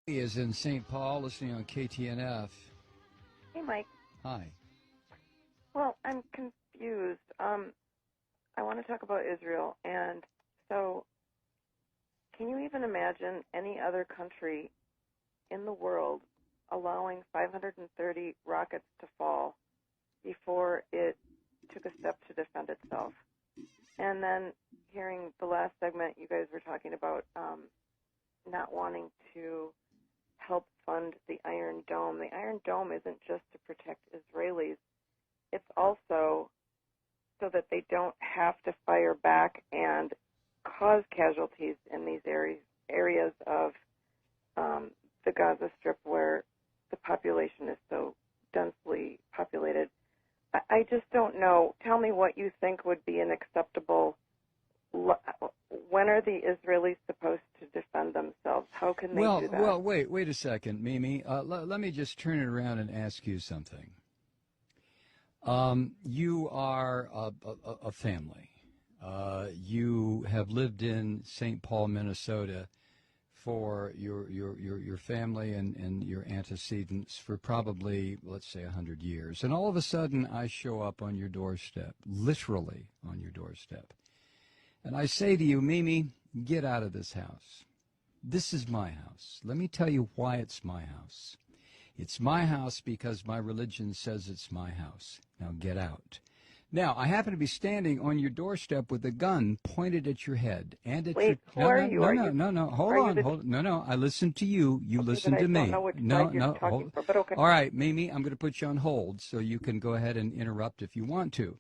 He is in St. Paul, listening on KTNF. Hey, Mike. Hi. Well, I'm confused. I want to talk about Israel, and so can you even imagine any other country in the world allowing 530 rockets to fall before it took a step to defend itself? And then hearing the last segment, you guys were talking about not wanting to help fund the Iron Dome. The Iron Dome isn't just to protect Israelis. It's also so that they don't have to fire back and cause casualties in these areas of the Gaza Strip where the population is so densely populated. I just don't know. Tell me what you think would be an acceptable. When are the Israelis supposed to defend themselves? How can they do that? Well, wait a second, Mimi. Let me just turn it around and ask you something. You are a family. You have lived in St. Paul, Minnesota, for your family and your antecedents for probably, let's say, 100 years. And all of a sudden, I show up on your doorstep, literally on your doorstep. And I say to you, Mimi, get out of this house. This is my house. Let me tell you why it's my house. It's my house because my religion says it's my house. Now get out. Now, I happen to be standing on your doorstep with a gun pointed at your head and at Wait, your... who are you? No. Hold on. No. I listen to you. You listen to me. I don't know which side you're talking for, but okay. All right, Mimi, I'm going to put you on hold so you can go ahead and interrupt if you want to.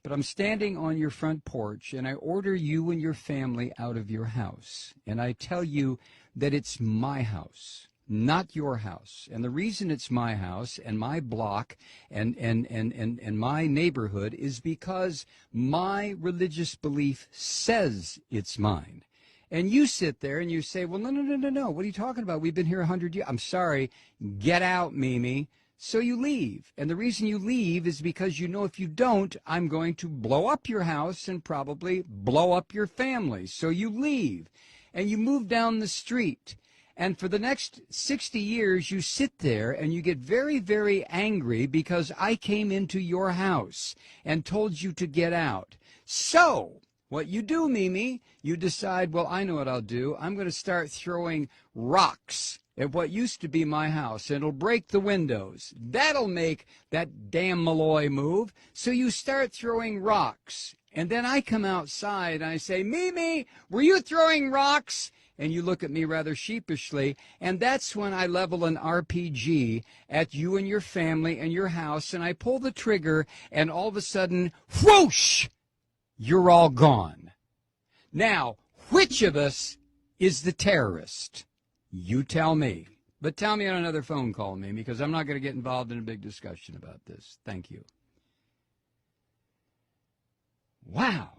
But I'm standing on your front porch, and I order you and your family out of your house. And I tell you that it's my house, not your house. And the reason it's my house and my block and my neighborhood is because my religious belief says it's mine. And you sit there and you say, well, no. What are you talking about? We've been here 100 years. I'm sorry. Get out, Mimi. So you leave. And the reason you leave is because you know if you don't, I'm going to blow up your house and probably blow up your family. So you leave and you move down the street. And for the next 60 years, you sit there and you get very, very angry because I came into your house and told you to get out. So what you do, Mimi, you decide, well, I know what I'll do. I'm going to start throwing rocks at what used to be my house, and it'll break the windows. That'll make that damn Malloy move. So you start throwing rocks. And then I come outside and I say, Mimi, were you throwing rocks? And you look at me rather sheepishly, and that's when I level an RPG at you and your family and your house, and I pull the trigger, and all of a sudden, whoosh, you're all gone. Now, which of us is the terrorist? You tell me. But tell me on another phone call, Mimi, because I'm not going to get involved in a big discussion about this. Thank you. Wow.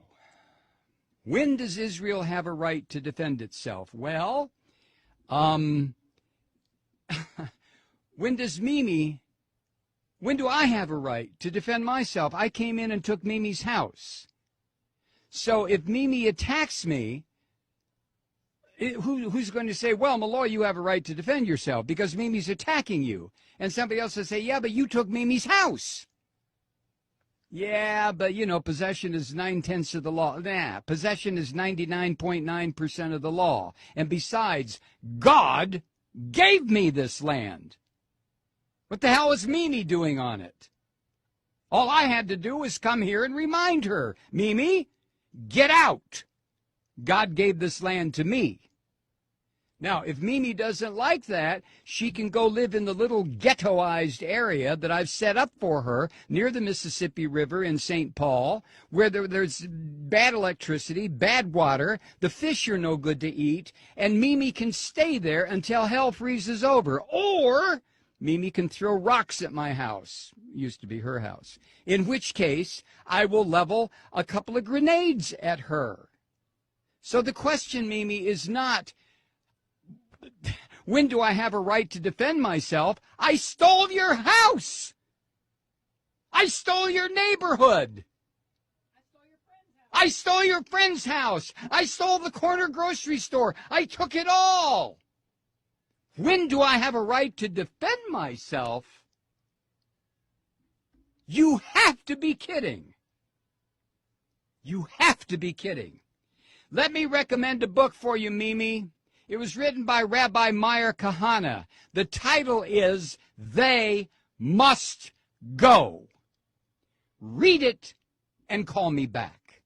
When does Israel have a right to defend itself? Well, when do I have a right to defend myself? I came in and took Mimi's house. So if Mimi attacks me, who's going to say, well, Malloy, you have a right to defend yourself because Mimi's attacking you? And somebody else will say, yeah, but you took Mimi's house. Yeah, but, possession is 9/10 of the law. Nah, possession is 99.9% of the law. And besides, God gave me this land. What the hell is Mimi doing on it? All I had to do was come here and remind her, Mimi, get out. God gave this land to me. Now, if Mimi doesn't like that, she can go live in the little ghettoized area that I've set up for her near the Mississippi River in St. Paul, where there's bad electricity, bad water, the fish are no good to eat, and Mimi can stay there until hell freezes over. Or Mimi can throw rocks at my house. Used to be her house. In which case, I will level a couple of grenades at her. So the question, Mimi, is not, when do I have a right to defend myself? I stole your house. I stole your neighborhood. I stole your friend's house. I stole the corner grocery store. I took it all. When do I have a right to defend myself? You have to be kidding. You have to be kidding. Let me recommend a book for you, Mimi. It was written by Rabbi Meir Kahana. The title is They Must Go. Read it and call me back.